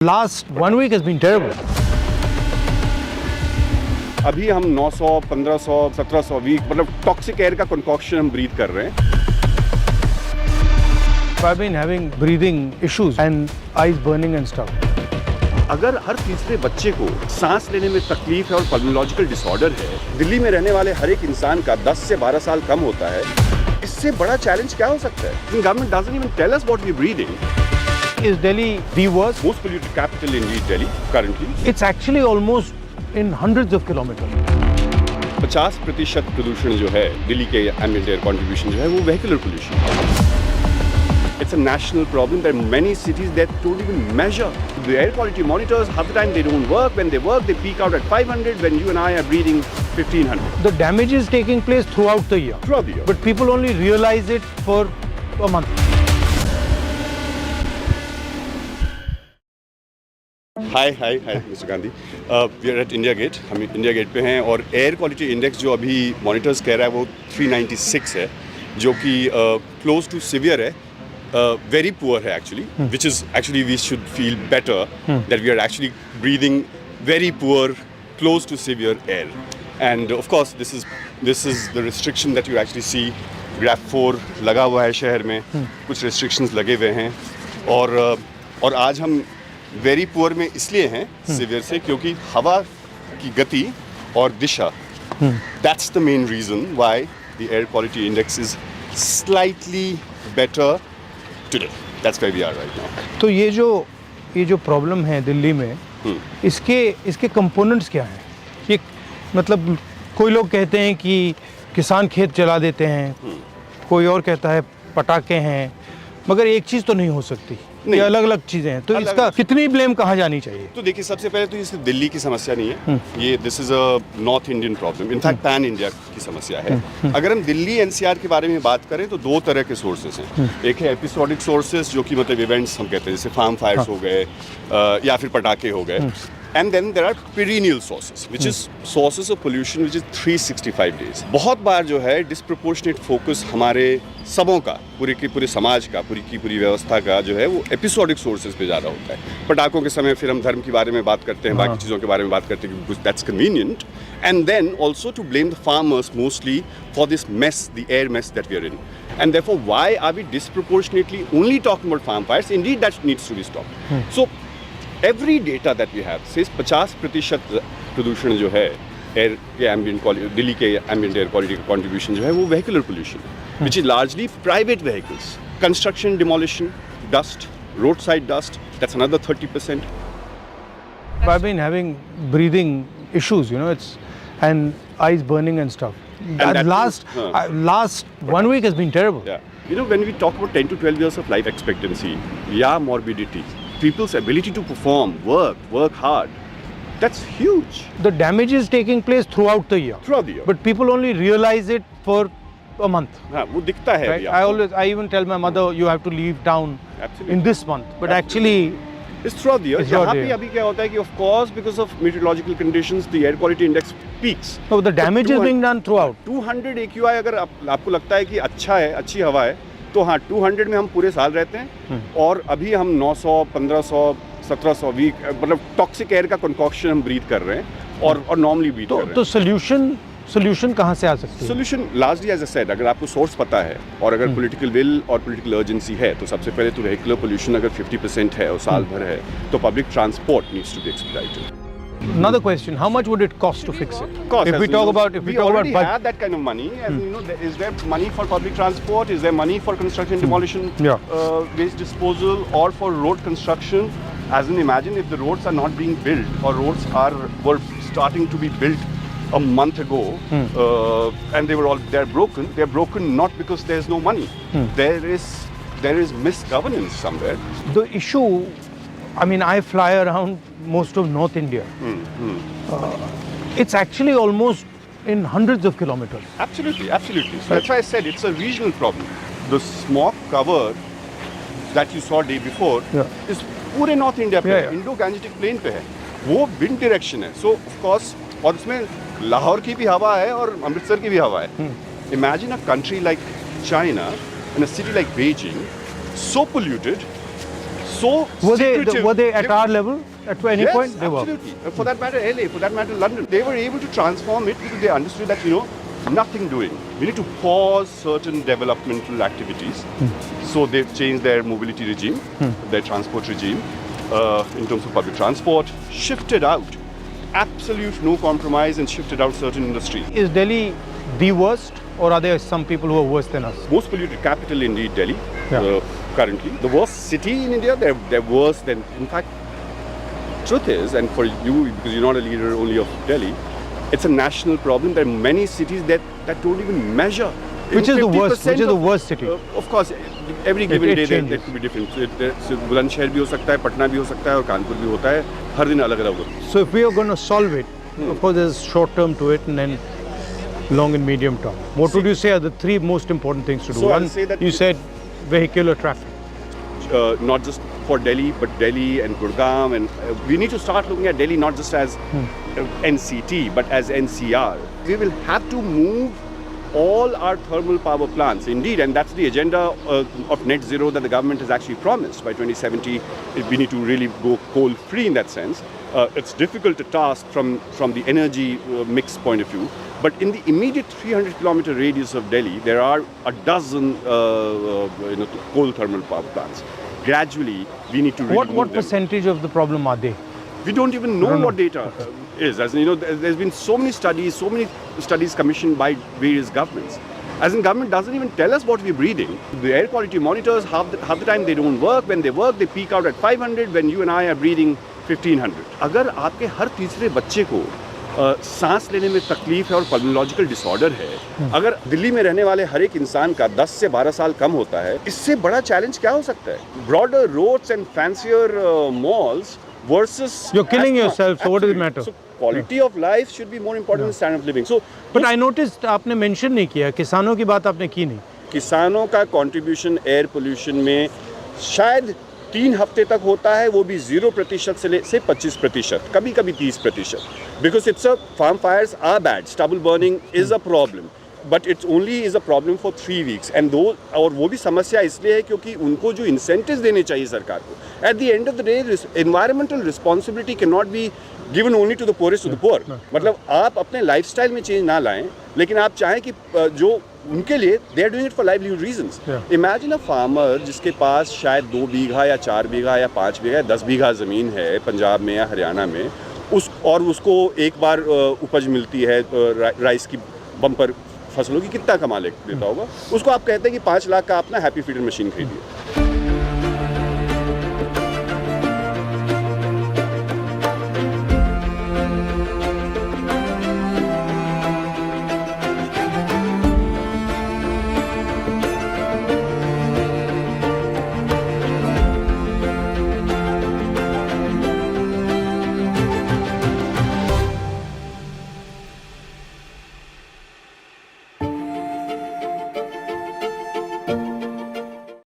Last 1 week has been terrible. अभी हम 900, 1500, 1700 week मतलब टॉक्सिक एयर का कंकॉक्शन हम ब्रीथ कर रहे हैं. I've been having breathing issues and eyes burning and stuff. अगर हर तीसरे बच्चे को सांस लेने में तकलीफ है और पल्मोनोलॉजिकल डिसऑर्डर है, दिल्ली में रहने वाले हर एक इंसान का 10 से 12 साल कम होता है, इससे बड़ा चैलेंज क्या हो सकता है? Government doesn't even tell us what we are breathing. Is Delhi the worst? Most polluted capital in Delhi currently. It's actually almost in hundreds of kilometers. 50% प्रदूषण जो है दिल्ली के एम्बिएंट एयर कंट्रीब्यूशन जो है वो वेहिकुलर पोल्यूशन है. It's a national problem. There are many cities that don't even measure. The air quality monitors, half the time they don't work. When they work, they peak out at 500 when you and I are breathing 1500. The damage is taking place throughout the year. Throughout the year. But people only realize it for a month. Hi mister Gandhi. We are at India Gate. हम India Gate पे हैं और air quality index जो अभी monitors कह रहा है वो 396 है, जो कि क्लोज टू सीवियर है. Very poor है actually, which is actually we should feel better that we are actually breathing very poor, close to severe air. And of course this is the restriction that you actually see. Graph 4 लगा हुआ है शहर में, कुछ restrictions लगे हुए हैं और आज हम very poor में इसलिए हैं severe से क्योंकि हवा की गति और दिशा, that's the main reason why the air quality index is slightly better today. That's where we are right now. तो ये जो प्रॉब्लम है दिल्ली में, इसके कंपोनेंट्स क्या हैं? ये मतलब कोई लोग कहते हैं कि किसान खेत जला देते हैं, कोई और कहता है पटाखे हैं, मगर एक चीज़ तो नहीं हो सकती. ये अलग अलग चीज़ें हैं. तो इसका कितनी ब्लेम कहाँ जानी चाहिए? तो देखिए, सबसे पहले तो ये सिर्फ दिल्ली की समस्या नहीं है. ये this is a north Indian problem. In fact pan India की समस्या है. अगर हम दिल्ली एनसीआर के बारे में बात करें तो दो तरह के सोर्सेस हैं. एक है एपिसोडिक सोर्सेस, जो कि मतलब इवेंट्स हम कहते हैं, जैसे फार्म फायर्स हो गए या फिर पटाखे हो गए. And then there are perennial sources, which is sources of pollution which is 365 days. बहुत बार जो है disproportionate focus हमारे सबों का, पूरे के पूरे समाज का, पूरी की पूरी व्यवस्था का जो है वो episodic sources पे ज़्यादा होता है. पटाखों के समय फिर हम धर्म के बारे में बात करते हैं, बाकी चीज़ों के बारे में बात करते हैं because that's convenient. And then also to blame the farmers mostly for this mess, the air mess that we are in. And therefore, why are we disproportionately only talking about farm fires? Indeed, that needs to be stopped. So every data that we have says 50% प्रदूषण जो है air के ambient Delhi के ambient air quality का contribution जो है वो vehicular pollution, which is largely private vehicles, construction, demolition, dust, road side dust, that's another 30%. I've been having breathing issues, and eyes burning and stuff. And last 1 week has been terrible. Yeah. When we talk about 10 to 12 years of life expectancy, morbidity, people's ability to perform, work hard, that's huge. The damage is taking place throughout the year. But people only realize it for a month. हाँ, वो दिखता है. Right? I even tell my mother, you have to leave town in this month. But actually, it's throughout the year. यहाँ पे अभी क्या होता है कि of course because of meteorological conditions, the air quality index peaks. So the damage is being done throughout. 200 AQI अगर आपको लगता है कि अच्छा है, अच्छी हवा है, तो हाँ 200 में हम पूरे साल रहते हैं. और अभी हम 900, 1500, 1700 वीक मतलब टॉक्सिक एयर का कंकॉक्शन हम ब्रीथ कर रहे हैं और नॉर्मली ब्रीथ कर रहे हैं. तो सोल्यूशन कहाँ से आ सकती है? Solution largely as I said, अगर आपको सोर्स पता है और अगर पॉलिटिकल विल और पॉलिटिकल अर्जेंसी है, तो सबसे पहले तो वेहिकुलर पोल्यूशन अगर 50% है और साल भर है, तो public transport needs to be expedited. Another question: how much would it cost to fix it? If we talk about have that kind of money, is there money for public transport? Is there money for construction, demolition, waste disposal, or for road construction? As in, imagine if the roads are not being built, or roads were starting to be built a month ago, and they're broken. They're broken not because there's no money. There is misgovernance somewhere. The issue, I fly around most of North India. It's actually almost in hundreds of kilometers. Absolutely. So that's why I said it's a regional problem. The smog cover that you saw day before is पूरे north India पे, Indo Gangetic plane पे है, वो wind direction है. सो of course, और उसमें लाहौर की भी हवा है और अमृतसर की भी हवा है. Imagine a country like China and a city like Beijing, so polluted, so Were secretive. they at our level at any Yes, point? They were. absolutely. For that matter, LA, for that matter, London. They were able to transform it because they understood that, nothing doing. We need to pause certain developmental activities. So they've changed their mobility regime, their transport regime, in terms of public transport, shifted out. Absolute no compromise and shifted out certain industries. Is Delhi the worst, or are there some people who are worse than us? Most polluted capital indeed, Delhi, Yeah. currently. The worst city in India, they're worse than, in fact, truth is, and for you, because you're not a leader only of Delhi, it's a national problem. There are many cities that don't even measure. Which is the worst? Which is the worst city? Of course, every given it day changes. that could be different. So Bulandshahr भी हो सकता है, पटना भी हो सकता है और कानपुर भी होता है. हर दिन अलग-अलग होता है. So if we are going to solve it, of course there's short term to it and then long and medium term. What would you say are the three most important things to do? So I'll One, say that you said vehicular traffic. not just for Delhi, but Delhi and Gurgaon, and we need to start looking at Delhi not just as NCT, but as NCR. We will have to move all our thermal power plants, indeed, and that's the agenda of net zero that the government has actually promised. By 2070, we need to really go coal-free in that sense. It's difficult to task from the energy mix point of view, but in the immediate 300-kilometer radius of Delhi, there are a dozen coal thermal power plants. Gradually, we need to really What move them. percentage of the problem are they? We don't even know what data is. As you know, there's been so many studies commissioned by various governments. As in, government doesn't even tell us what we're breathing. The air quality monitors, half the time they don't work. When they work, they peak out at 500. When you and I are breathing 1500. अगर आपके हर तीसरे बच्चे को सांस लेने में तकलीफ है और पल्मोलॉजिकल डिसऑर्डर है, अगर दिल्ली में रहने वाले हर एक इंसान का 10 से 12 साल कम होता है, इससे बड़ा चैलेंज क्या हो सकता है? Broader roads and fancier malls versus You're killing asthma. yourself, so what does it matter? So quality of life should be more important than standard of living. So But I noticed आपने mention नहीं किया, किसानों की बात आपने की नहीं. किसानों का कंट्रीब्यूशन एयर पोल्यूशन में शायद 3 हफ्ते तक होता है, वो भी 0% से 25%, कभी कभी 30%. Because it's a farm fires are bad, stubble burning is a problem, but it's only is a problem for 3 weeks. And और वो भी समस्या इसलिए है क्योंकि उनको जो incentives देने चाहिए सरकार को. At the end of the day, environmental responsibility cannot be given only to the poorest of the poor. मतलब आप अपने लाइफस्टाइल में चेंज ना लाएं, लेकिन आप चाहें कि जो उनके लिए they are doing it for livelihood reasons. Imagine a farmer जिसके पास शायद 2 बीघा या 4 बीघा या 5 बीघा या 10 बीघा ज़मीन है पंजाब में या हरियाणा में, और उसको एक बार उपज मिलती है राइस की बम्पर फसलों की, कितना कमा लेता होगा? उसको आप कहते हैं कि 5 लाख का अपना हैप्पी फीडर मशीन खरीदिए.